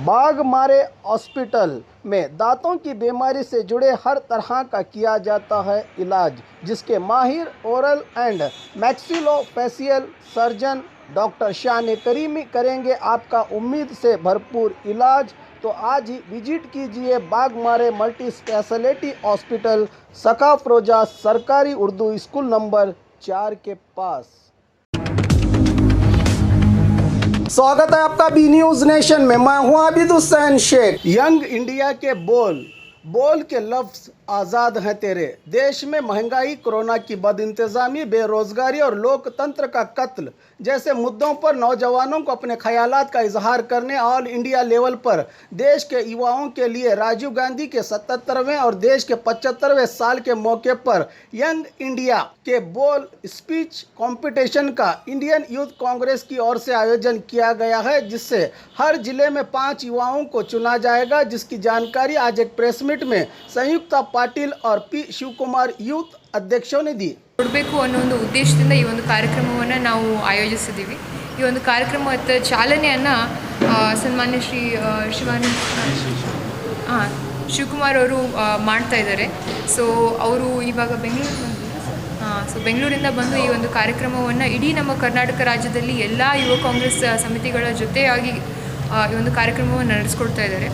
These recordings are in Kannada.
बाघमारे हॉस्पिटल में दांतों की बीमारी से जुड़े हर तरह का किया जाता है इलाज, जिसके माहिर oral and maxillofacial surgeon doctor शान करीमी करेंगे आपका उम्मीद से भरपूर इलाज। तो आज ही विजिट कीजिए बाघमारे मल्टी स्पेशलिटी हॉस्पिटल, सकाफरोजा सरकारी उर्दू स्कूल नंबर 4 के पास। स्वागत है आपका बी न्यूज़ नेशन में। मैं हूं आबिद हुसैन शेख। यंग इंडिया के बोल के लफ्ज़ आज़ाद हैं तेरे। देश में महंगाई, कोरोना की बदइंतज़ामी, बेरोज़गारी और लोकतंत्र का कत्ल जैसे मुद्दों पर नौजवानों को अपने ख़यालात का इजहार करने ऑल इंडिया लेवल पर देश के युवाओं के लिए राजीव गांधी के 77वें और देश के 75वें साल के मौके पर यंग इंडिया के बोल स्पीच कंपटीशन का इंडियन यूथ कांग्रेस की ओर से आयोजन किया गया है, जिससे हर जिले में 5 युवाओं को चुना जाएगा, जिसकी जानकारी आज एक प्रेस मीट में संयुक्ता पाटिल और पी शिवकुमार यूथ अध्यक्षों ने दी। ಕೊಡಬೇಕು ಅನ್ನೋ ಒಂದು ಉದ್ದೇಶದಿಂದ ಈ ಒಂದು ಕಾರ್ಯಕ್ರಮವನ್ನು ನಾವು ಆಯೋಜಿಸಿದ್ದೀವಿ। ಈ ಒಂದು ಕಾರ್ಯಕ್ರಮದ ಚಾಲನೆಯನ್ನು ಸನ್ಮಾನ್ಯ ಶ್ರೀ ಶಿವಕುಮಾರ್ ಅವರು ಮಾಡ್ತಾ ಇದ್ದಾರೆ। ಸೊ ಅವರು ಇವಾಗ ಬೆಂಗಳೂರಿಂದ ಬಂದು ಈ ಒಂದು ಕಾರ್ಯಕ್ರಮವನ್ನು ಇಡೀ ನಮ್ಮ ಕರ್ನಾಟಕ ರಾಜ್ಯದಲ್ಲಿ ಎಲ್ಲ ಯುವ ಕಾಂಗ್ರೆಸ್ ಸಮಿತಿಗಳ ಜೊತೆಯಾಗಿ ಈ ಒಂದು ಕಾರ್ಯಕ್ರಮವನ್ನು ನಡೆಸ್ಕೊಡ್ತಾ ಇದ್ದಾರೆ।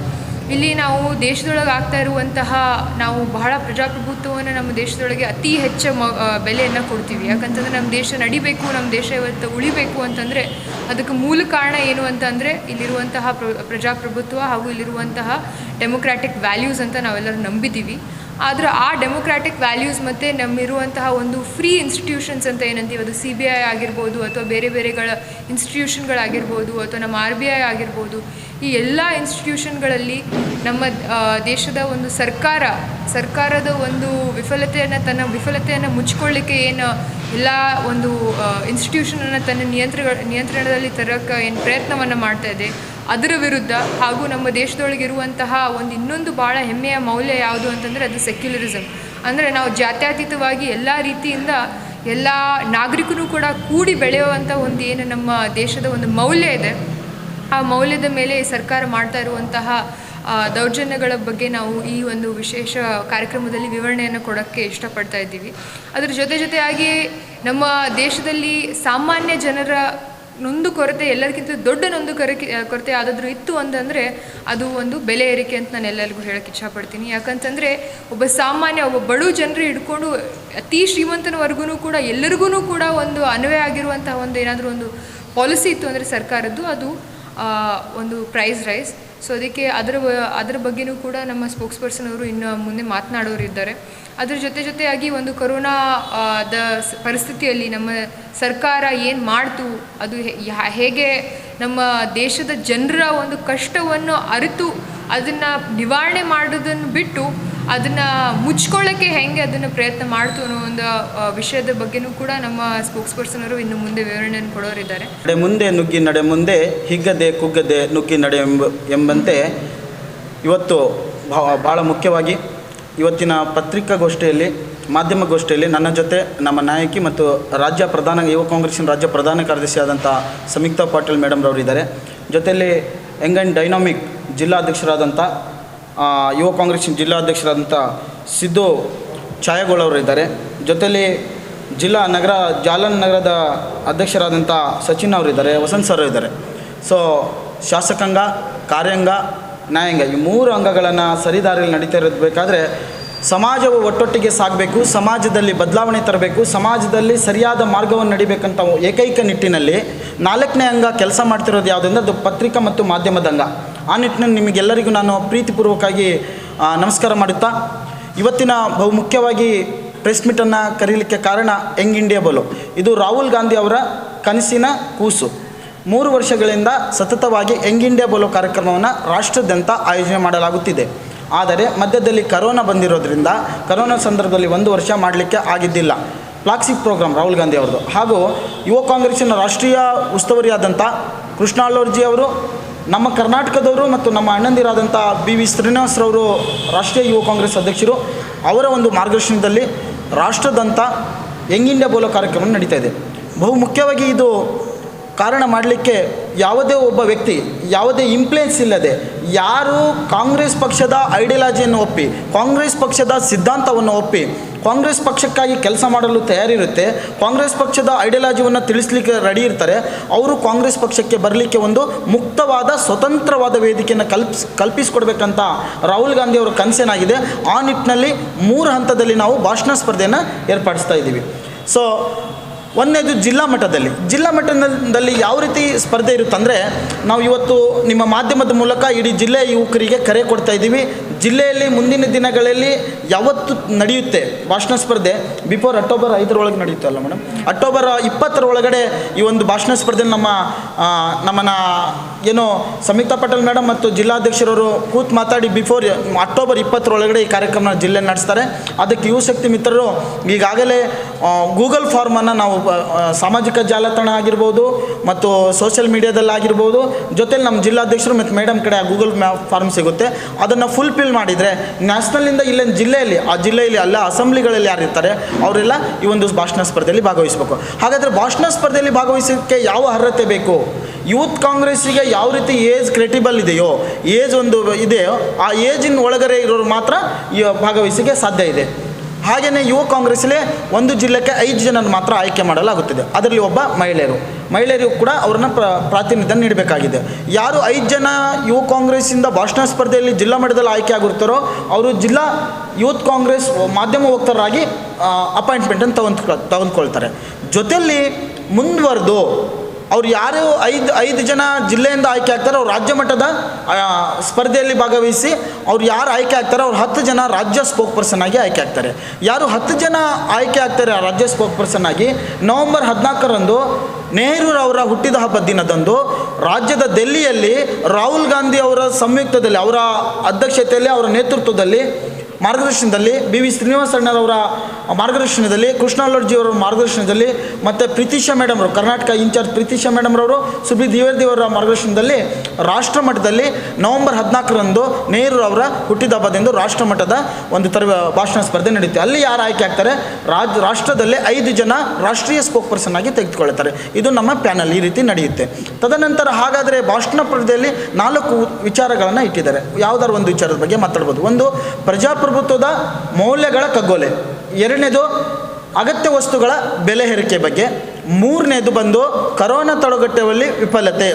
ಇಲ್ಲಿ ನಾವು ದೇಶದೊಳಗೆ ಆಗ್ತಾ ಇರುವಂತಹ ನಾವು ಬಹಳ ಪ್ರಜಾಪ್ರಭುತ್ವವನ್ನು ನಮ್ಮ ದೇಶದೊಳಗೆ ಅತಿ ಹೆಚ್ಚು ಬೆಲೆಯನ್ನು ಕೊಡ್ತೀವಿ। ಯಾಕಂತಂದರೆ ನಮ್ಮ ದೇಶ ನಡಿಬೇಕು, ನಮ್ಮ ದೇಶ ಇವತ್ತು ಉಳಿಬೇಕು ಅಂತಂದರೆ ಅದಕ್ಕೆ ಮೂಲ ಕಾರಣ ಏನು ಅಂತಂದರೆ ಇಲ್ಲಿರುವಂತಹ ಪ್ರಜಾಪ್ರಭುತ್ವ ಹಾಗೂ ಇಲ್ಲಿರುವಂತಹ ಡೆಮೊಕ್ರ್ಯಾಟಿಕ್ ವ್ಯಾಲ್ಯೂಸ್ ಅಂತ ನಾವೆಲ್ಲರೂ ನಂಬಿದ್ದೀವಿ। ಆದರೆ ಆ ಡೆಮೊಕ್ರ್ಯಾಟಿಕ್ ವ್ಯಾಲ್ಯೂಸ್ ಮತ್ತು ನಮ್ಮಿರುವಂತಹ ಒಂದು ಫ್ರೀ ಇನ್ಸ್ಟಿಟ್ಯೂಷನ್ಸ್ ಅಂತ ಏನಂತೀವಿ, ಅದು CBI ಆಗಿರ್ಬೋದು ಅಥವಾ ಬೇರೆಗಳ ಇನ್ಸ್ಟಿಟ್ಯೂಷನ್ಗಳಾಗಿರ್ಬೋದು ಅಥವಾ ನಮ್ಮ RBI ಆಗಿರ್ಬೋದು, ಈ ಎಲ್ಲ ಇನ್ಸ್ಟಿಟ್ಯೂಷನ್ಗಳಲ್ಲಿ ನಮ್ಮ ದೇಶದ ಒಂದು ಸರ್ಕಾರದ ಒಂದು ತನ್ನ ವಿಫಲತೆಯನ್ನು ಮುಚ್ಕೊಳ್ಳಿಕ್ಕೆ ಏನು ಎಲ್ಲ ಒಂದು ಇನ್ಸ್ಟಿಟ್ಯೂಷನನ್ನು ತನ್ನ ನಿಯಂತ್ರಣದಲ್ಲಿ ತರೋಕ್ಕೆ ಏನು ಪ್ರಯತ್ನವನ್ನು ಮಾಡ್ತಾ ಇದೆ, ಅದರ ವಿರುದ್ಧ ಹಾಗೂ ನಮ್ಮ ದೇಶದೊಳಗಿರುವಂತಹ ಇನ್ನೊಂದು ಭಾಳ ಹೆಮ್ಮೆಯ ಮೌಲ್ಯ ಯಾವುದು ಅಂತಂದರೆ ಅದು ಸೆಕ್ಯುಲರಿಸಮ್। ಅಂದರೆ ನಾವು ಜಾತ್ಯತೀತವಾಗಿ ಎಲ್ಲ ರೀತಿಯಿಂದ ಎಲ್ಲ ನಾಗರಿಕನೂ ಕೂಡ ಕೂಡಿ ಬೆಳೆಯುವಂಥ ಏನು ನಮ್ಮ ದೇಶದ ಒಂದು ಮೌಲ್ಯ ಇದೆ, ಆ ಮೌಲ್ಯದ ಮೇಲೆ ಸರ್ಕಾರ ಮಾಡ್ತಾ ಇರುವಂತಹ ದೌರ್ಜನ್ಯಗಳ ಬಗ್ಗೆ ನಾವು ಈ ಒಂದು ವಿಶೇಷ ಕಾರ್ಯಕ್ರಮದಲ್ಲಿ ವಿವರಣೆಯನ್ನು ಕೊಡೋಕ್ಕೆ ಇಷ್ಟಪಡ್ತಾ ಇದ್ದೀವಿ। ಅದರ ಜೊತೆಯಾಗಿ ನಮ್ಮ ದೇಶದಲ್ಲಿ ಸಾಮಾನ್ಯ ಜನರ ನೊಂದು ಕೊರತೆ ಎಲ್ಲರಿಗಿಂತ ದೊಡ್ಡ ಕೊರತೆ ಯಾವುದಾದ್ರೂ ಇತ್ತು ಅಂತಂದರೆ ಅದು ಒಂದು ಬೆಲೆ ಏರಿಕೆ ಅಂತ ನಾನು ಎಲ್ಲರಿಗೂ ಹೇಳೋಕ್ಕೆ ಇಷ್ಟಪಡ್ತೀನಿ। ಯಾಕಂತಂದರೆ ಒಬ್ಬ ಬಡ ಜನರು ಹಿಡ್ಕೊಂಡು ಅತಿ ಶ್ರೀಮಂತನವರೆಗೂ ಕೂಡ ಎಲ್ಲರಿಗೂ ಕೂಡ ಒಂದು ಅನ್ವಯ ಆಗಿರುವಂಥ ಏನಾದರೂ ಒಂದು ಪಾಲಿಸಿ ಇತ್ತು ಅಂದರೆ ಸರ್ಕಾರದ್ದು, ಅದು ಒಂದು ಪ್ರೈಸ್ ರೈಸ್। ಸೊ ಅದಕ್ಕೆ ಅದರ ಬಗ್ಗೆಯೂ ಕೂಡ ನಮ್ಮ ಸ್ಪೋಕ್ಸ್ ಪರ್ಸನ್ ಅವರು ಇನ್ನು ಮುಂದೆ ಮಾತನಾಡೋರು ಇದ್ದಾರೆ। ಅದರ ಜೊತೆಯಾಗಿ ಒಂದು ಕೊರೋನಾದ ಪರಿಸ್ಥಿತಿಯಲ್ಲಿ ನಮ್ಮ ಸರ್ಕಾರ ಏನು ಮಾಡ್ತು, ಅದು ಹೇಗೆ ನಮ್ಮ ದೇಶದ ಜನರ ಒಂದು ಕಷ್ಟವನ್ನು ಅರಿತು ಅದನ್ನು ನಿವಾರಣೆ ಮಾಡೋದನ್ನು ಬಿಟ್ಟು ಅದನ್ನು ಮುಚ್ಕೊಳ್ಳೋಕ್ಕೆ ಹೆಂಗೆ ಅದನ್ನು ಪ್ರಯತ್ನ ಮಾಡ್ತು ಅನ್ನೋ ಒಂದು ವಿಷಯದ ಬಗ್ಗೆಯೂ ಕೂಡ ನಮ್ಮ ಸ್ಪೋಕ್ಸ್ ಪರ್ಸನ್ ಅವರು ಇನ್ನು ಮುಂದೆ ವಿವರಣೆಯನ್ನು ಕೊಡೋರಿದ್ದಾರೆ। ಮುಂದೆ ನುಗ್ಗಿ ನಡೆ ಮುಂದೆ, ಹಿಗ್ಗದೆ ಕುಗ್ಗದೆ ನುಗ್ಗಿ ನಡೆ ಎಂಬಂತೆ ಇವತ್ತು ಭಾಳ ಮುಖ್ಯವಾಗಿ ಇವತ್ತಿನ ಪತ್ರಿಕಾಗೋಷ್ಠಿಯಲ್ಲಿ, ಮಾಧ್ಯಮಗೋಷ್ಠಿಯಲ್ಲಿ ನನ್ನ ಜೊತೆ ನಮ್ಮ ನಾಯಕಿ ಮತ್ತು ಯುವ ಕಾಂಗ್ರೆಸ್ಸಿನ ರಾಜ್ಯ ಪ್ರಧಾನ ಕಾರ್ಯದರ್ಶಿ ಆದಂಥ ಸಂಯುಕ್ತಾ ಪಾಟೀಲ್ ಮೇಡಮ್ ರವರಿದ್ದಾರೆ। ಜೊತೆಯಲ್ಲಿ ಯಂಗ್ ಆ್ಯಂಡ್ ಡೈನಾಮಿಕ್ ಜಿಲ್ಲಾಧ್ಯಕ್ಷರಾದಂಥ ಯುವ ಕಾಂಗ್ರೆಸ್ಸಿನ ಜಿಲ್ಲಾಧ್ಯಕ್ಷರಾದಂಥ ಸಿದ್ದು ಛಾಯಾಗೋಳ್ ಅವರು ಇದ್ದಾರೆ। ಜೊತೆಯಲ್ಲಿ ಜಾಲನ್ ನಗರದ ಅಧ್ಯಕ್ಷರಾದಂಥ ಸಚಿನ್ ಅವರಿದ್ದಾರೆ, ವಸಂತ್ ಸರ್ ಇದ್ದಾರೆ। ಸೊ ಶಾಸಕಾಂಗ, ಕಾರ್ಯಾಂಗ, ನ್ಯಾಯಾಂಗ ಈ 3 ಅಂಗಗಳನ್ನು ಸರಿದಾರಿಯಲ್ಲಿ ನಡೀತಾ ಇರಬೇಕಾದ್ರೆ ಸಮಾಜವು ಒಟ್ಟೊಟ್ಟಿಗೆ ಸಾಗಬೇಕು, ಸಮಾಜದಲ್ಲಿ ಬದಲಾವಣೆ ತರಬೇಕು, ಸಮಾಜದಲ್ಲಿ ಸರಿಯಾದ ಮಾರ್ಗವನ್ನು ನಡಿಬೇಕಂತ ಏಕೈಕ ನಿಟ್ಟಿನಲ್ಲಿ 4ನೇ ಅಂಗ ಕೆಲಸ ಮಾಡ್ತಿರೋದು ಯಾವುದಂದ್ರೆ ಅದು ಪತ್ರಿಕಾ ಮತ್ತು ಮಾಧ್ಯಮದ ಅಂಗ। ಆ ನಿಟ್ಟಿನಲ್ಲಿ ನಿಮಗೆಲ್ಲರಿಗೂ ನಾನು ಪ್ರೀತಿಪೂರ್ವಕವಾಗಿ ನಮಸ್ಕಾರ ಮಾಡುತ್ತಾ, ಇವತ್ತಿನ ಬಹುಮುಖ್ಯವಾಗಿ ಪ್ರೆಸ್ ಮೀಟನ್ನು ಕರೀಲಿಕ್ಕೆ ಕಾರಣ ಯಂಗ್ ಇಂಡಿಯಾ ಬೋಲು, ಇದು ರಾಹುಲ್ ಗಾಂಧಿ ಅವರ ಕನಸಿನ ಕೂಸು। 3 ವರ್ಷಗಳಿಂದ ಸತತವಾಗಿ ಯಂಗ್ ಇಂಡಿಯಾ ಬೋಲೋ ಕಾರ್ಯಕ್ರಮವನ್ನು ರಾಷ್ಟ್ರಾದ್ಯಂತ ಆಯೋಜನೆ ಮಾಡಲಾಗುತ್ತಿದೆ। ಆದರೆ ಮಧ್ಯದಲ್ಲಿ ಕರೋನಾ ಬಂದಿರೋದ್ರಿಂದ ಕರೋನಾ ಸಂದರ್ಭದಲ್ಲಿ 1 ವರ್ಷ ಮಾಡಲಿಕ್ಕೆ ಆಗಿದ್ದಿಲ್ಲ। ಫ್ಲಾಗ್ಶಿಪ್ ಪ್ರೋಗ್ರಾಮ್ ರಾಹುಲ್ ಗಾಂಧಿ ಅವ್ರದ್ದು ಹಾಗೂ ಯುವ ಕಾಂಗ್ರೆಸ್ಸಿನ ರಾಷ್ಟ್ರೀಯ ಉಸ್ತುವಾರಿಯಾದಂಥ ಕೃಷ್ಣ ಅಲ್ಲೋರ್ಜಿ ಅವರು, ನಮ್ಮ ಕರ್ನಾಟಕದವರು ಮತ್ತು ನಮ್ಮ ಅಣ್ಣಂದಿರಾದಂಥ BV ಶ್ರೀನಿವಾಸರವರು ರಾಷ್ಟ್ರೀಯ ಯುವ ಕಾಂಗ್ರೆಸ್ ಅಧ್ಯಕ್ಷರು, ಅವರ ಒಂದು ಮಾರ್ಗದರ್ಶನದಲ್ಲಿ ರಾಷ್ಟ್ರಾದ್ಯಂತ ಯಂಗ್ ಇಂಡಿಯಾ ಬೋಲೋ ಕಾರ್ಯಕ್ರಮ ನಡೀತಾ ಇದೆ। ಬಹುಮುಖ್ಯವಾಗಿ ಇದು ಕಾರಣ ಮಾಡಲಿಕ್ಕೆ ಯಾವುದೇ ಒಬ್ಬ ವ್ಯಕ್ತಿ ಯಾವುದೇ ಇನ್ಫ್ಲುಯೆನ್ಸ್ ಇಲ್ಲದೆ ಯಾರು ಕಾಂಗ್ರೆಸ್ ಪಕ್ಷದ ಐಡಿಯಾಲಜಿಯನ್ನು ಒಪ್ಪಿ ಕಾಂಗ್ರೆಸ್ ಪಕ್ಷದ ಸಿದ್ಧಾಂತವನ್ನು ಒಪ್ಪಿ ಕಾಂಗ್ರೆಸ್ ಪಕ್ಷಕ್ಕಾಗಿ ಕೆಲಸ ಮಾಡಲು ತಯಾರಿರುತ್ತೆ, ಕಾಂಗ್ರೆಸ್ ಪಕ್ಷದ ಐಡಿಯಾಲಜಿಯನ್ನು ತಿಳಿಸ್ಲಿಕ್ಕೆ ರೆಡಿ ಇರ್ತಾರೆ, ಅವರು ಕಾಂಗ್ರೆಸ್ ಪಕ್ಷಕ್ಕೆ ಬರಲಿಕ್ಕೆ ಒಂದು ಮುಕ್ತವಾದ ಸ್ವತಂತ್ರವಾದ ವೇದಿಕೆಯನ್ನು ಕಲ್ಪಿಸಿಕೊಡ್ಬೇಕಂತ ರಾಹುಲ್ ಗಾಂಧಿ ಅವರ ಕನಸೇನಾಗಿದೆ. ಆ ನಿಟ್ಟಿನಲ್ಲಿ 3 ಹಂತದಲ್ಲಿ ನಾವು ಭಾಷಣ ಸ್ಪರ್ಧೆಯನ್ನು ಏರ್ಪಡಿಸ್ತಾ ಇದ್ದೀವಿ. ಸೊ ಒಂದನೇದು ಜಿಲ್ಲಾ ಮಟ್ಟದಲ್ಲಿ ಯಾವ ರೀತಿ ಸ್ಪರ್ಧೆ ಇರುತ್ತಂದರೆ, ನಾವು ಇವತ್ತು ನಿಮ್ಮ ಮಾಧ್ಯಮದ ಮೂಲಕ ಇಡೀ ಜಿಲ್ಲೆಯ ಯುವಕರಿಗೆ ಕರೆ ಕೊಡ್ತಾ ಇದ್ದೀವಿ. ಜಿಲ್ಲೆಯಲ್ಲಿ ಮುಂದಿನ ದಿನಗಳಲ್ಲಿ ಯಾವತ್ತು ನಡೆಯುತ್ತೆ ಭಾಷಣ ಸ್ಪರ್ಧೆ, ಬಿಫೋರ್ ಅಕ್ಟೋಬರ್ 5 ಒಳಗೆ ನಡೆಯುತ್ತೆ ಅಲ್ಲ ಮೇಡಮ್, ಅಕ್ಟೋಬರ್ 20 ಒಳಗಡೆ ಈ ಒಂದು ಭಾಷಣ ಸ್ಪರ್ಧೆ ನಮ್ಮನ್ನು ಏನೋ ಸಂಯುಕ್ತಾ ಪಟೇಲ್ ಮೇಡಮ್ ಮತ್ತು ಜಿಲ್ಲಾಧ್ಯಕ್ಷರವರು ಕೂತು ಮಾತಾಡಿ ಬಿಫೋರ್ ಅಕ್ಟೋಬರ್ 20 ಒಳಗಡೆ ಈ ಕಾರ್ಯಕ್ರಮ ಜಿಲ್ಲೆ ನಡೆಸ್ತಾರೆ. ಅದಕ್ಕೆ ಯುವಶಕ್ತಿ ಮಿತ್ರರು ಈಗಾಗಲೇ ಗೂಗಲ್ ಫಾರ್ಮನ್ನು ನಾವು ಸಾಮಾಜಿಕ ಜಾಲತಾಣ ಆಗಿರ್ಬೋದು ಮತ್ತು ಸೋಷಿಯಲ್ ಮೀಡಿಯಾದಲ್ಲಾಗಿರ್ಬೋದು, ಜೊತೆಲಿ ನಮ್ಮ ಜಿಲ್ಲಾಧ್ಯಕ್ಷರು ಮತ್ತು ಮೇಡಮ್ ಕಡೆ ಆ ಗೂಗಲ್ ಫಾರ್ಮ್ ಸಿಗುತ್ತೆ, ಅದನ್ನು ಫುಲ್ಫಿಲ್ ಮಾಡಿದರೆ ನ್ಯಾಷನಲಿಂದ ಇಲ್ಲಿನ ಜಿಲ್ಲೆಯಲ್ಲಿ ಅಲ್ಲ ಅಸೆಂಬ್ಲಿಗಳಲ್ಲಿ ಯಾರಿರ್ತಾರೆ ಅವರೆಲ್ಲ ಈ ಒಂದು ಭಾಷಣ ಸ್ಪರ್ಧೆಯಲ್ಲಿ ಭಾಗವಹಿಸಬೇಕು. ಹಾಗಾದರೆ ಭಾಷಣ ಸ್ಪರ್ಧೆಯಲ್ಲಿ ಭಾಗವಹಿಸೋಕ್ಕೆ ಯಾವ ಅರ್ಹತೆ ಬೇಕು? ಯೂತ್ ಕಾಂಗ್ರೆಸ್ಸಿಗೆ ಯಾವ ರೀತಿ ಏಜ್ ಕ್ರಿಟಿಬಲ್ ಇದೆಯೋ, ಏಜ್ ಒಂದು ಇದೆಯೋ, ಆ ಏಜಿನ ಒಳಗಡೆ ಇರೋರು ಮಾತ್ರ ಭಾಗವಹಿಸೋಕ್ಕೆ ಸಾಧ್ಯ ಇದೆ. ಹಾಗೆಯೇ ಯುವ ಕಾಂಗ್ರೆಸ್ಸಲ್ಲಿ ಒಂದು ಜಿಲ್ಲೆಗೆ 5 ಜನರನ್ನು ಮಾತ್ರ ಆಯ್ಕೆ ಮಾಡಲಾಗುತ್ತದೆ. ಅದರಲ್ಲಿ ಒಬ್ಬ ಮಹಿಳೆಯರಿಗೂ ಕೂಡ ಅವ್ರನ್ನ ಪ್ರಾತಿನಿಧ್ಯ ನೀಡಬೇಕಾಗಿದೆ. ಯಾರು 5 ಜನ ಯುವ ಕಾಂಗ್ರೆಸ್ಸಿಂದ ಭಾಷಣ ಸ್ಪರ್ಧೆಯಲ್ಲಿ ಜಿಲ್ಲಾ ಮಟ್ಟದಲ್ಲಿ ಆಯ್ಕೆ ಆಗಿರ್ತಾರೋ ಅವರು ಜಿಲ್ಲಾ ಯೂತ್ ಕಾಂಗ್ರೆಸ್ ಮಾಧ್ಯಮ ವಕ್ತಾರರಾಗಿ ಅಪಾಯಿಂಟ್ಮೆಂಟನ್ನು ತೆಗೆದುಕೊಳ್ತಾರೆ. ಜೊತೆಯಲ್ಲಿ ಮುಂದುವರೆದು ಅವ್ರು ಯಾರು 5 ಜನ ಜಿಲ್ಲೆಯಿಂದ ಆಯ್ಕೆ ಆಗ್ತಾರೆ ಅವ್ರು ರಾಜ್ಯ ಮಟ್ಟದ ಸ್ಪರ್ಧೆಯಲ್ಲಿ ಭಾಗವಹಿಸಿ ಅವ್ರು ಯಾರು ಆಯ್ಕೆ ಆಗ್ತಾರೆ ಅವ್ರು 10 ಜನ ರಾಜ್ಯ ಸ್ಪೋಕ್ ಪರ್ಸನ್ ಆಗಿ ಆಯ್ಕೆ ಆಗ್ತಾರೆ. ಯಾರು 10 ಜನ ಆಯ್ಕೆ ಆಗ್ತಾರೆ ರಾಜ್ಯ ಸ್ಪೋಕ್ ಪರ್ಸನ್ ಆಗಿ, ನವೆಂಬರ್ 14ರಂದು ನೆಹರೂರವರ ಹುಟ್ಟಿದ ಹಬ್ಬದ ದಿನದಂದು ರಾಜ್ಯದ ದೆಹಲಿಯಲ್ಲಿ ರಾಹುಲ್ ಗಾಂಧಿ ಅವರ ಸಂಯುಕ್ತದಲ್ಲಿ, ಅವರ ಅಧ್ಯಕ್ಷತೆಯಲ್ಲಿ, ಅವರ ನೇತೃತ್ವದಲ್ಲಿ, ಮಾರ್ಗದರ್ಶನದಲ್ಲಿ, BV ಶ್ರೀನಿವಾಸಣ್ಣರವರ ಮಾರ್ಗದರ್ಶನದಲ್ಲಿ, ಕೃಷ್ಣಾಲೋಡ್ಜಿಯವರ ಮಾರ್ಗದರ್ಶನದಲ್ಲಿ ಮತ್ತು ಪ್ರೀತಿಶಾ ಮೇಡಮ್ ಅವರು ಕರ್ನಾಟಕ ಇನ್ಚಾರ್ಜ್ ಪ್ರೀತಿಶಾ ಮೇಡಮ್ರವರು, ಸುಬ್ರಿ ದ್ವಿವೇದಿಯವರ ಮಾರ್ಗದರ್ಶನದಲ್ಲಿ ರಾಷ್ಟ್ರ ಮಟ್ಟದಲ್ಲಿ ನವೆಂಬರ್ 14ರಂದು ನೆಹರೂರವರ ಹುಟ್ಟಿದ ಹಬ್ಬದಂದು ರಾಷ್ಟ್ರ ಮಟ್ಟದ ಒಂದು ಭಾಷಣ ಸ್ಪರ್ಧೆ ನಡೆಯುತ್ತೆ. ಅಲ್ಲಿ ಯಾರು ಆಯ್ಕೆ ಆಗ್ತಾರೆ, ರಾಷ್ಟ್ರದಲ್ಲೇ 5 ಜನ ರಾಷ್ಟ್ರೀಯ ಸ್ಪೋಕ್ ಪರ್ಸನ್ ಆಗಿ ತೆಗೆದುಕೊಳ್ತಾರೆ. ಇದು ನಮ್ಮ ಪ್ಯಾನಲ್ ಈ ರೀತಿ ನಡೆಯುತ್ತೆ. ತದನಂತರ ಹಾಗಾದರೆ ಭಾಷಣ ಸ್ಪರ್ಧೆಯಲ್ಲಿ 4 ವಿಚಾರಗಳನ್ನು ಇಟ್ಟಿದ್ದಾರೆ. ಯಾವುದಾದ್ರು ಒಂದು ವಿಚಾರದ ಬಗ್ಗೆ ಮಾತಾಡ್ಬೋದು. ಒಂದು, ಪ್ರಜಾಪ್ರಭುತ್ವದ ಮೌಲ್ಯಗಳ ಕಗ್ಗೊಲೆ. 2ನೇದು, ಅಗತ್ಯ ವಸ್ತುಗಳ ಬೆಲೆ ಏರಿಕೆ ಬಗ್ಗೆ. 3ನೇದು ಬಂದು ಕರೋನಾ ತಡೆಗಟ್ಟುವಲ್ಲಿ ವಿಫಲತೆ.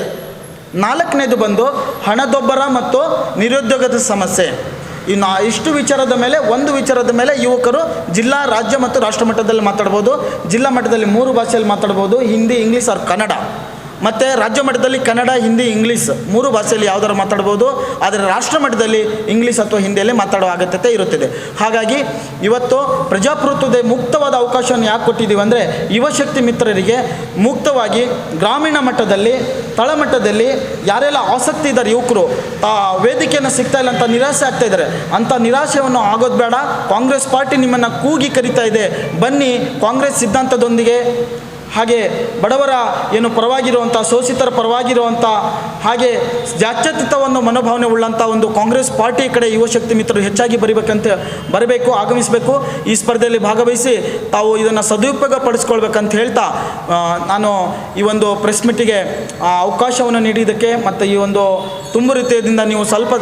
4ನೇದು ಬಂದು ಹಣದೊಬ್ಬರ ಮತ್ತು ನಿರುದ್ಯೋಗದ ಸಮಸ್ಯೆ. ಇಷ್ಟು ವಿಚಾರದ ಮೇಲೆ, ಒಂದು ವಿಚಾರದ ಮೇಲೆ ಯುವಕರು ಜಿಲ್ಲಾ, ರಾಜ್ಯ ಮತ್ತು ರಾಷ್ಟ್ರ ಮಟ್ಟದಲ್ಲಿ ಮಾತಾಡ್ಬೋದು. ಜಿಲ್ಲಾ ಮಟ್ಟದಲ್ಲಿ 3 ಭಾಷೆಯಲ್ಲಿ ಮಾತಾಡ್ಬೋದು, ಹಿಂದಿ, ಇಂಗ್ಲೀಷ್ ಆರ್ ಕನ್ನಡ. ಮತ್ತು ರಾಜ್ಯ ಮಟ್ಟದಲ್ಲಿ ಕನ್ನಡ, ಹಿಂದಿ, ಇಂಗ್ಲೀಷ್ 3 ಭಾಷೆಯಲ್ಲಿ ಯಾವುದಾದ್ರು ಮಾತಾಡ್ಬೋದು. ಆದರೆ ರಾಷ್ಟ್ರ ಮಟ್ಟದಲ್ಲಿ ಇಂಗ್ಲೀಷ್ ಅಥವಾ ಹಿಂದಿಯಲ್ಲಿ ಮಾತಾಡುವ ಅಗತ್ಯತೆ ಇರುತ್ತದೆ. ಹಾಗಾಗಿ ಇವತ್ತು ಪ್ರಜಾಪ್ರಭುತ್ವದ ಮುಕ್ತವಾದ ಅವಕಾಶವನ್ನು ಯಾಕೆ ಕೊಟ್ಟಿದ್ದೀವಿ ಅಂದರೆ, ಯುವಶಕ್ತಿ ಮಿತ್ರರಿಗೆ ಮುಕ್ತವಾಗಿ ಗ್ರಾಮೀಣ ಮಟ್ಟದಲ್ಲಿ, ತಳಮಟ್ಟದಲ್ಲಿ ಯಾರೆಲ್ಲ ಆಸಕ್ತಿ ಇದ್ದಾರೆ ಯುವಕರು, ವೇದಿಕೆಯನ್ನು ಸಿಗ್ತಾ ಇಲ್ಲ ಅಂತ ನಿರಾಸೆ ಆಗ್ತಾ ಇದ್ದಾರೆ, ಅಂಥ ನಿರಾಶೆಯನ್ನು ಆಗೋದು ಬೇಡ. ಕಾಂಗ್ರೆಸ್ ಪಾರ್ಟಿ ನಿಮ್ಮನ್ನು ಕೂಗಿ ಕರೀತಾ ಇದೆ, ಬನ್ನಿ ಕಾಂಗ್ರೆಸ್ ಸಿದ್ಧಾಂತದೊಂದಿಗೆ, ಹಾಗೆ ಬಡವರ ಏನು ಪರವಾಗಿರುವಂಥ, ಶೋಷಿತರ ಪರವಾಗಿರುವಂಥ, ಹಾಗೆ ಜಾತ್ಯತೀತವನ್ನು ಮನೋಭಾವನೆ ಉಳ್ಳಂಥ ಒಂದು ಕಾಂಗ್ರೆಸ್ ಪಾರ್ಟಿ ಕಡೆ ಯುವಶಕ್ತಿ ಮಿತ್ರರು ಹೆಚ್ಚಾಗಿ ಬರಬೇಕು, ಆಗಮಿಸಬೇಕು. ಈ ಸ್ಪರ್ಧೆಯಲ್ಲಿ ಭಾಗವಹಿಸಿ ತಾವು ಇದನ್ನು ಸದುಪಯೋಗ ಪಡಿಸ್ಕೊಳ್ಬೇಕಂತ ಹೇಳ್ತಾ ನಾನು ಈ ಒಂದು ಪ್ರೆಸ್ ಮೀಟಿಗೆ ಅವಕಾಶವನ್ನು ನೀಡಿದ್ದಕ್ಕೆ ಮತ್ತು ಈ ಒಂದು ತುಂಬ ರೀತಿಯಿಂದ ನೀವು ಸ್ವಲ್ಪ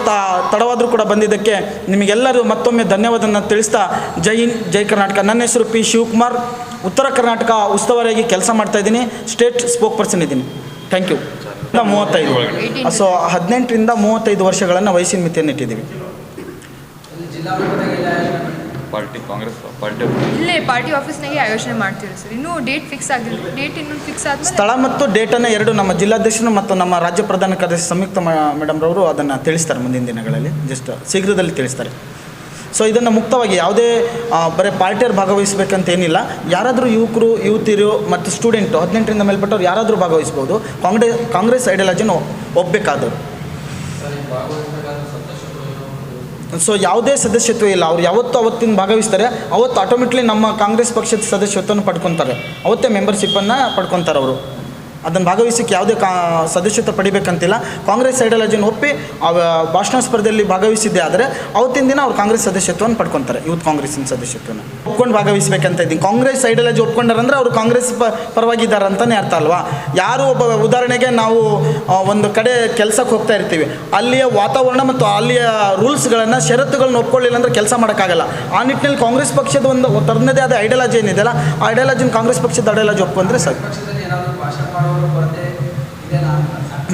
ತಡವಾದರೂ ಕೂಡ ಬಂದಿದ್ದಕ್ಕೆ ನಿಮಗೆಲ್ಲರೂ ಮತ್ತೊಮ್ಮೆ ಧನ್ಯವಾದವನ್ನು ತಿಳಿಸ್ತಾ, ಜೈ ಹಿಂದ್, ಜೈ ಕರ್ನಾಟಕ. ನನ್ನ ಹೆಸರು P. ಶಿವಕುಮಾರ್, ಉತ್ತರ ಕರ್ನಾಟಕ ಉಸ್ತುವಾರಿಯಾಗಿ ಕೆಲಸ ಮಾಡ್ತಾಯಿದ್ದೀನಿ, ಸ್ಟೇಟ್ ಸ್ಪೋಕ್ ಪರ್ಸನ್ ಇದ್ದೀನಿ. Thank you. 35, ಸೊ 18ರಿಂದ 35 ವರ್ಷಗಳನ್ನು ವಯಸ್ಸಿನ ಮಿತಿಯನ್ನು ಇಟ್ಟಿದ್ದೀವಿ. ಇಲ್ಲೇ ಪಾರ್ಟಿ ಆಫೀಸ್ನಾಗೆ ಆಯೋಜನೆ ಮಾಡ್ತೀವಿ ಸರ್. ಇನ್ನೂ ಡೇಟ್ ಫಿಕ್ಸ್ ಆಗಿಲ್ಲ. ಡೇಟ್ ಇನ್ನೂ ಫಿಕ್ಸ್ ಆದ ಸ್ಥಳ ಮತ್ತು ಡೇಟನ್ನು 2 ನಮ್ಮ ಜಿಲ್ಲಾಧ್ಯಕ್ಷರು ಮತ್ತು ನಮ್ಮ ರಾಜ್ಯ ಪ್ರಧಾನ ಕಾರ್ಯದರ್ಶಿ ಸಂಯುಕ್ತ ಮೇಡಮ್ರವರು ಅದನ್ನು ತಿಳಿಸ್ತಾರೆ. ಮುಂದಿನ ದಿನಗಳಲ್ಲಿ ಜಸ್ಟ್ ಶೀಘ್ರದಲ್ಲಿ ತಿಳಿಸ್ತಾರೆ. ಸೊ ಇದನ್ನು ಮುಕ್ತವಾಗಿ ಯಾವುದೇ ಬರೀ ಪಾರ್ಟಿಯರು ಭಾಗವಹಿಸಬೇಕಂತ ಏನಿಲ್ಲ. ಯಾರಾದರೂ ಯುವತಿಯರು ಮತ್ತು ಸ್ಟೂಡೆಂಟು 18ರಿಂದ ಮೇಲ್ಪಟ್ಟವ್ರು ಯಾರಾದರೂ ಭಾಗವಹಿಸ್ಬೋದು. ಕಾಂಗ್ರೆಸ್ ಐಡಿಯಾಲಜಿನ ಒಪ್ಪಬೇಕಾದವರು. ಸೊ ಯಾವುದೇ ಸದಸ್ಯತ್ವ ಇಲ್ಲ, ಅವ್ರು ಅವತ್ತಿನ ಭಾಗವಹಿಸ್ತಾರೆ, ಅವತ್ತು ಆಟೋಮೆಟಿಕ್ಲಿ ನಮ್ಮ ಕಾಂಗ್ರೆಸ್ ಪಕ್ಷದ ಸದಸ್ಯತ್ವವನ್ನು ಪಡ್ಕೊತಾರೆ, ಅವತ್ತೇ ಮೆಂಬರ್ಶಿಪ್ಪನ್ನು ಪಡ್ಕೊತಾರೆ ಅವರು. ಅದನ್ನು ಭಾಗವಹಿಸಕ್ಕೆ ಯಾವುದೇ ಸದಸ್ಯತ್ವ ಪಡಿಬೇಕಂತಿಲ್ಲ. ಕಾಂಗ್ರೆಸ್ ಐಡಿಯಾಲಜಿನ ಒಪ್ಪಿ ಭಾಷಣ ಸ್ಪರ್ಧೆಯಲ್ಲಿ ಭಾಗವಹಿಸಿದ್ದೆ ಆದರೆ ಅವತ್ತಿನ ದಿನ ಅವ್ರು ಕಾಂಗ್ರೆಸ್ ಸದಸ್ಯತ್ವವನ್ನು ಪಡ್ಕೊತಾರೆ, ಯೂತ್ ಕಾಂಗ್ರೆಸ್ಸಿನ ಸದಸ್ಯತ್ವನ ಒಪ್ಕೊಂಡು ಭಾಗವಹಿಸಬೇಕಂತ ಇದ್ದೀನಿ. ಕಾಂಗ್ರೆಸ್ ಐಡಿಯಾಲಜಿ ಒಪ್ಕೊಂಡಾರಂದ್ರೆ ಅವರು ಕಾಂಗ್ರೆಸ್ ಪರವಾಗಿದ್ದಾರೆ ಅಂತಲೇ ಅರ್ಥ ಅಲ್ವಾ. ಯಾರು ಒಬ್ಬ ಉದಾಹರಣೆಗೆ ನಾವು ಒಂದು ಕಡೆ ಕೆಲಸಕ್ಕೆ ಹೋಗ್ತಾ ಇರ್ತೀವಿ, ಅಲ್ಲಿಯ ವಾತಾವರಣ ಮತ್ತು ಅಲ್ಲಿಯ ರೂಲ್ಸ್ಗಳನ್ನು ಷರತ್ತುಗಳನ್ನ ಒಪ್ಕೊಳ್ಳಿಲ್ಲ ಅಂದರೆ ಕೆಲಸ ಮಾಡೋಕ್ಕಾಗಲ್ಲ. ಆ ನಿಟ್ಟಿನಲ್ಲಿ ಕಾಂಗ್ರೆಸ್ ಪಕ್ಷದ ಒಂದು ತನ್ನದೇ ಆದ ಐಡಿಯಾಲಜಿ ಏನಿದೆಯಲ್ಲ, ಆ ಐಡಿಯಾಲಜಿನ ಕಾಂಗ್ರೆಸ್ ಪಕ್ಷದ ಐಡಿಯಾಲಜಿ ಒಪ್ಕೊಂಡ್ರೆ ಸಾಕು.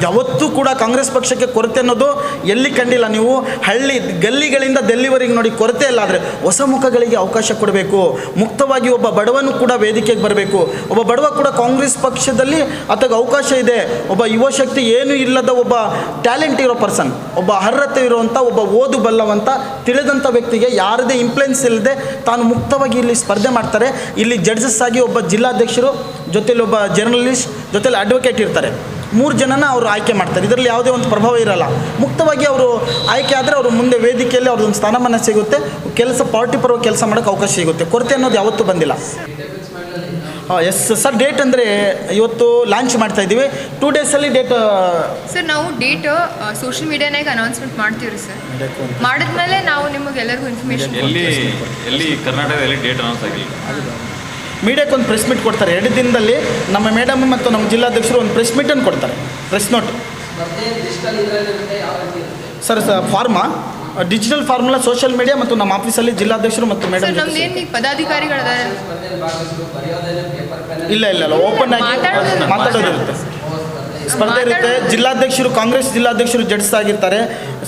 ಯಾವತ್ತೂ ಕೂಡ ಕಾಂಗ್ರೆಸ್ ಪಕ್ಷಕ್ಕೆ ಕೊರತೆ ಅನ್ನೋದು ಎಲ್ಲಿ ಕಂಡಿಲ್ಲ. ನೀವು ಹಳ್ಳಿ ಗಲ್ಲಿಗಳಿಂದ ಡೆಲ್ಲಿವರೆಗೆ ನೋಡಿ, ಕೊರತೆ ಇಲ್ಲ. ಆದರೆ ಹೊಸ ಮುಖಗಳಿಗೆ ಅವಕಾಶ ಕೊಡಬೇಕು. ಮುಕ್ತವಾಗಿ ಒಬ್ಬ ಬಡವನು ಕೂಡ ವೇದಿಕೆಗೆ ಬರಬೇಕು. ಒಬ್ಬ ಬಡವ ಕೂಡ ಕಾಂಗ್ರೆಸ್ ಪಕ್ಷದಲ್ಲಿ ಆತಗೆ ಅವಕಾಶ ಇದೆ. ಒಬ್ಬ ಯುವ ಶಕ್ತಿ ಏನೂ ಇಲ್ಲದ ಒಬ್ಬ ಟ್ಯಾಲೆಂಟ್ ಇರೋ ಪರ್ಸನ್, ಒಬ್ಬ ಅರ್ಹತೆ ಇರುವಂಥ ಒಬ್ಬ ಓದು ಬಲ್ಲವಂತ ತಿಳಿದಂಥ ವ್ಯಕ್ತಿಗೆ ಯಾರದೇ ಇನ್ಫ್ಲುಯೆನ್ಸ್ ಇಲ್ಲದೆ ತಾನು ಮುಕ್ತವಾಗಿ ಇಲ್ಲಿ ಸ್ಪರ್ಧೆ ಮಾಡ್ತಾರೆ. ಇಲ್ಲಿ ಜಡ್ಜಸ್ ಆಗಿ ಒಬ್ಬ ಜಿಲ್ಲಾಧ್ಯಕ್ಷರು, ಜೊತೆಲಿ ಒಬ್ಬ ಜರ್ನಲಿಸ್ಟ್, ಜೊತೆಲಿ ಅಡ್ವೊಕೇಟ್ ಇರ್ತಾರೆ. 3 ಜನನ ಅವರು ಆಯ್ಕೆ ಮಾಡ್ತಾರೆ. ಇದರಲ್ಲಿ ಯಾವುದೇ ಒಂದು ಪ್ರಭಾವ ಇರಲ್ಲ. ಮುಕ್ತವಾಗಿ ಅವರು ಆಯ್ಕೆ ಆದರೆ ಅವರು ಮುಂದೆ ವೇದಿಕೆಯಲ್ಲಿ ಅವ್ರದ್ದೊಂದು ಸ್ಥಾನಮಾನ ಸಿಗುತ್ತೆ, ಪಾರ್ಟಿ ಪರವಾಗಿ ಕೆಲಸ ಮಾಡೋಕ್ಕೆ ಅವಕಾಶ ಸಿಗುತ್ತೆ. ಕೊರತೆ ಅನ್ನೋದು ಯಾವತ್ತೂ ಬಂದಿಲ್ಲ. ಎಸ್ ಸರ್, ಡೇಟ್ ಅಂದರೆ ಇವತ್ತು ಲಾಂಚ್ ಮಾಡ್ತಾ ಇದ್ದೀವಿ. 2 ಡೇಸಲ್ಲಿ ಡೇಟ್ ಸರ್ ನಾವು ಡೇಟ್ ಸೋಷಿಯಲ್ ಮೀಡಿಯಾನಾಗ ಅನೌನ್ಸ್ಮೆಂಟ್ ಮಾಡ್ತೀವಿ ಸರ್. ಮಾಡಿದ್ಮೇಲೆ ನಾವು ನಿಮಗೆಲ್ಲರಿಗೂ ಇನ್ಫಾರ್ಮೇಷನ್ ಎಲ್ಲಿ ಕರ್ನಾಟಕದಲ್ಲಿ ಡೇಟ್ ಅನೌನ್ಸ್ ಆಗಿಲ್ಲ. ಮೀಡಿಯಾಕ್ಕೆ ಒಂದು ಪ್ರೆಸ್ ಮೀಟ್ ಕೊಡ್ತಾರೆ 2 ದಿನದಲ್ಲಿ. ನಮ್ಮ ಮೇಡಮ್ ಮತ್ತು ನಮ್ಮ ಜಿಲ್ಲಾಧ್ಯಕ್ಷರು ಒಂದು ಪ್ರೆಸ್ ಮೀಟನ್ನು ಕೊಡ್ತಾರೆ, press note. Sir pharma digital formula social media ಮತ್ತು ನಮ್ಮ ಆಫೀಸಲ್ಲಿ ಜಿಲ್ಲಾಧ್ಯಕ್ಷರು ಮತ್ತು ಮೇಡಮ್. ನಮ್ದೇನು ಪದಾಧಿಕಾರಿಗಳದ ಇಲ್ಲ ಓಪನ್ ಆಗಿ ಮಾತಾಡೋದಿರುತ್ತೆ, ಸ್ಪರ್ಧೆ ಇರುತ್ತೆ. ಜಿಲ್ಲಾಧ್ಯಕ್ಷರು, ಕಾಂಗ್ರೆಸ್ ಜಿಲ್ಲಾಧ್ಯಕ್ಷರು ಜಡ್ಜಸ್ ಆಗಿರ್ತಾರೆ.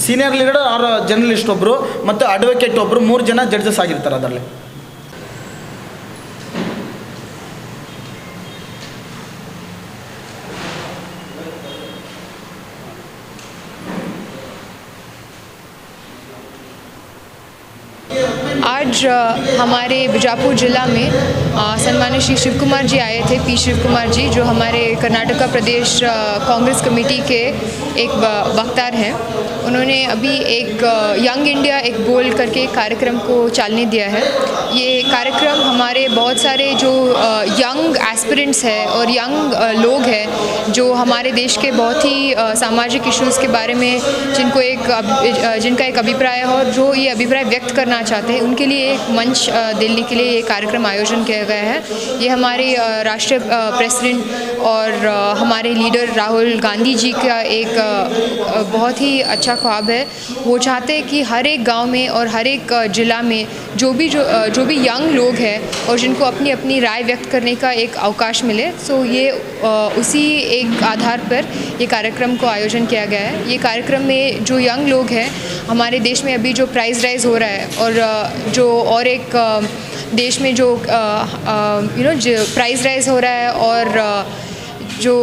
ಸೀನಿಯರ್ ಲೀಡರ್ ಆರ್ ಜರ್ನಲಿಸ್ಟ್ ಒಬ್ಬರು ಮತ್ತು ಅಡ್ವೊಕೇಟ್ ಒಬ್ಬರು, 3 ಜನ ಜಡ್ಜಸ್ ಆಗಿರ್ತಾರೆ ಅದರಲ್ಲಿ. आज हमारे बीजापुर ज़िला में सम्मानित श्री शिव कुमार जी आए थे, पी शिव कुमार जी, जो हमारे कर्नाटका प्रदेश कांग्रेस कमेटी के एक वक्तार हैं। उन्होंने अभी एक यंग इंडिया एक बोल करके एक कार्यक्रम को चालने दिया है। ये कार्यक्रम हमारे बहुत सारे जो यंग एस्पिरेंट्स हैं और यंग लोग हैं जो हमारे देश के बहुत ही सामाजिक इश्यूज़ के बारे में जिनका एक अभिप्राय है और जो ये अभिप्राय व्यक्त करना चाहते हैं, उनके लिए एक मंच देने के लिए ये कार्यक्रम आयोजन किया गया है। ये हमारे राष्ट्रीय प्रेसिडेंट और हमारे लीडर राहुल गांधी जी का एक बहुत ही अच्छा ख्वाब है। वो चाहते हैं कि हर एक गांव में और हर एक ज़िला में जो भी यंग लोग हैं और जिनको अपनी अपनी राय व्यक्त करने का एक अवकाश मिले, सो ये उसी एक आधार पर ये कार्यक्रम को आयोजन किया गया है। ये कार्यक्रम में जो यंग लोग हैं, हमारे देश में अभी जो प्राइस राइज हो रहा है और जो और एक देश में जो जो प्राइस राइज हो रहा है और जो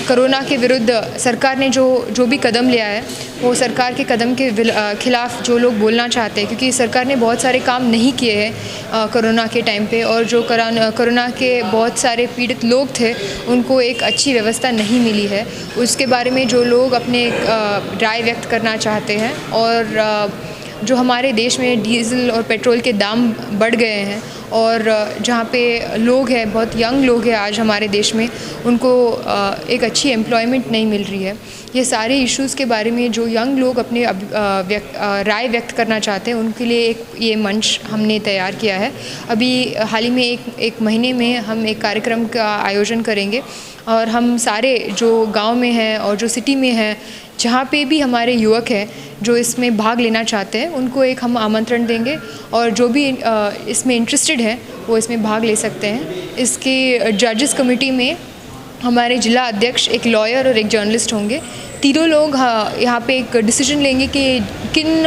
कोरोना के विरुद्ध सरकार ने जो भी कदम लिया है, वो सरकार के कदम के खिलाफ़ जो लोग बोलना चाहते हैं, क्योंकि सरकार ने बहुत सारे काम नहीं किए हैं कोरोना के टाइम पे, और जो कोरोना के बहुत सारे पीड़ित लोग थे उनको एक अच्छी व्यवस्था नहीं मिली है। उसके बारे में जो लोग अपने राय व्यक्त करना चाहते हैं, और जो हमारे देश में डीजल और पेट्रोल के दाम बढ़ गए हैं और जहाँ पे लोग हैं, बहुत यंग लोग हैं आज हमारे देश में, उनको एक अच्छी एम्प्लॉयमेंट नहीं मिल रही है। ये सारे इश्यूज़ के बारे में जो यंग लोग अपने राय व्यक्त करना चाहते हैं, उनके लिए ये मंच हमने तैयार किया है। अभी हाल ही में एक महीने में हम एक कार्यक्रम का आयोजन करेंगे और हम सारे जो गांव में हैं और जो सिटी में हैं, जहाँ पे भी हमारे युवक हैं जो इसमें भाग लेना चाहते हैं, उनको एक हम आमंत्रण देंगे और जो भी इसमें इंटरेस्टेड हैं वो इसमें भाग ले सकते हैं। इसके जजेस कमेटी में हमारे जिला अध्यक्ष, एक लॉयर और एक जर्नलिस्ट होंगे। तीनों लोग यहाँ पे एक डिसीजन लेंगे कि किन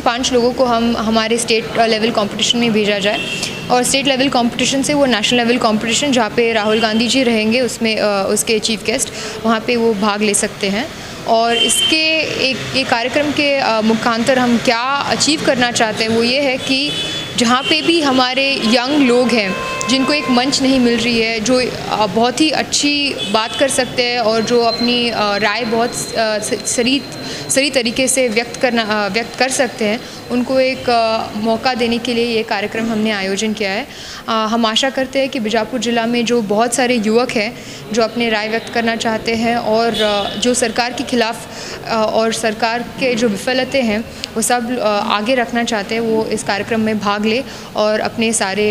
5 लोगों को हम हमारे स्टेट लेवल कंपटीशन में भेजा जाए, और स्टेट लेवल कंपटीशन से वो नेशनल लेवल कंपटीशन जहाँ पे राहुल गांधी जी रहेंगे, उसमें उसके चीफ गेस्ट, वहाँ पे वो भाग ले सकते हैं। और इसके ये कार्यक्रम के मुखांतर हम क्या अचीव करना चाहते हैं, वो ये है कि जहाँ पे भी हमारे यंग लोग हैं जिनको एक मंच नहीं मिल रही है, जो बहुत ही अच्छी बात कर सकते हैं और जो अपनी राय बहुत सही तरीके से व्यक्त कर सकते हैं, उनको एक मौका देने के लिए ये कार्यक्रम हमने आयोजन किया है। हम आशा करते हैं कि बीजापुर ज़िला में जो बहुत सारे युवक हैं जो अपने राय व्यक्त करना चाहते हैं और जो सरकार के खिलाफ और सरकार के जो विफलतें हैं वो सब आगे रखना चाहते हैं, वो इस कार्यक्रम में भाग ले और अपने सारे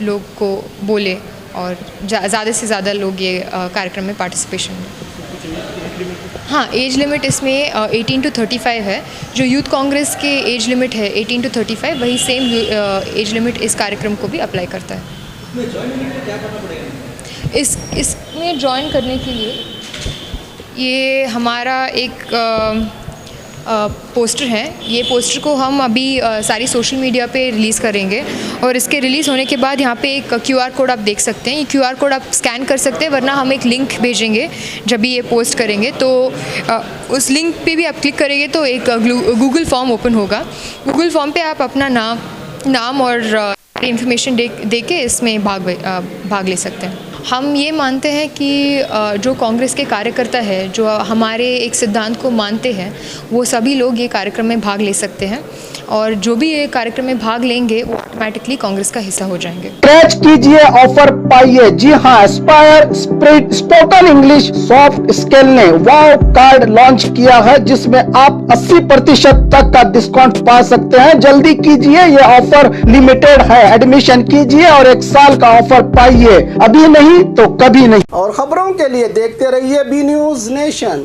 लोग को बोले और ज़्यादा से ज़्यादा लोग ये कार्यक्रम में पार्टिसिपेशन लें। हाँ, एज लिमिट इसमें 18 to 35 है। जो यूथ कांग्रेस के एज लिमिट है 18 to 35, वही सेम एज लिमिट इस कार्यक्रम को भी अप्लाई करता है। इसमें ज्वाइन करने के लिए ये हमारा एक पोस्टर है। ये पोस्टर को हम अभी सारी सोशल मीडिया पे रिलीज़ करेंगे और इसके रिलीज़ होने के बाद यहाँ पे एक QR कोड आप देख सकते हैं। ये QR कोड आप स्कैन कर सकते हैं, वरना हम एक लिंक भेजेंगे जब भी ये पोस्ट करेंगे, तो उस लिंक पे भी आप क्लिक करेंगे तो एक गूगल फॉर्म ओपन होगा। गूगल फॉर्म पे आप अपना नाम और इन्फॉर्मेशन दे के इसमें भाग ले सकते हैं। हम ये मानते हैं कि जो कांग्रेस के कार्यकर्ता है, जो हमारे एक सिद्धांत को मानते हैं, वो सभी लोग ये कार्यक्रम में भाग ले सकते हैं और जो भी ये कार्यक्रम में भाग लेंगे वो ऑटोमेटिकली कांग्रेस का हिस्सा हो जाएंगे। स्क्रैच कीजिए, ऑफर पाइए। जी हाँ, Aspire spirit spoken English soft skill ने वाव कार्ड लॉन्च किया है, जिसमें आप 80% तक का डिस्काउंट पा सकते हैं। जल्दी कीजिए, ये ऑफर लिमिटेड है। एडमिशन कीजिए और 1 साल का ऑफर पाइए, अभी नहीं तो कभी नहीं। और खबरों के लिए देखते रहिए बी न्यूज नेशन।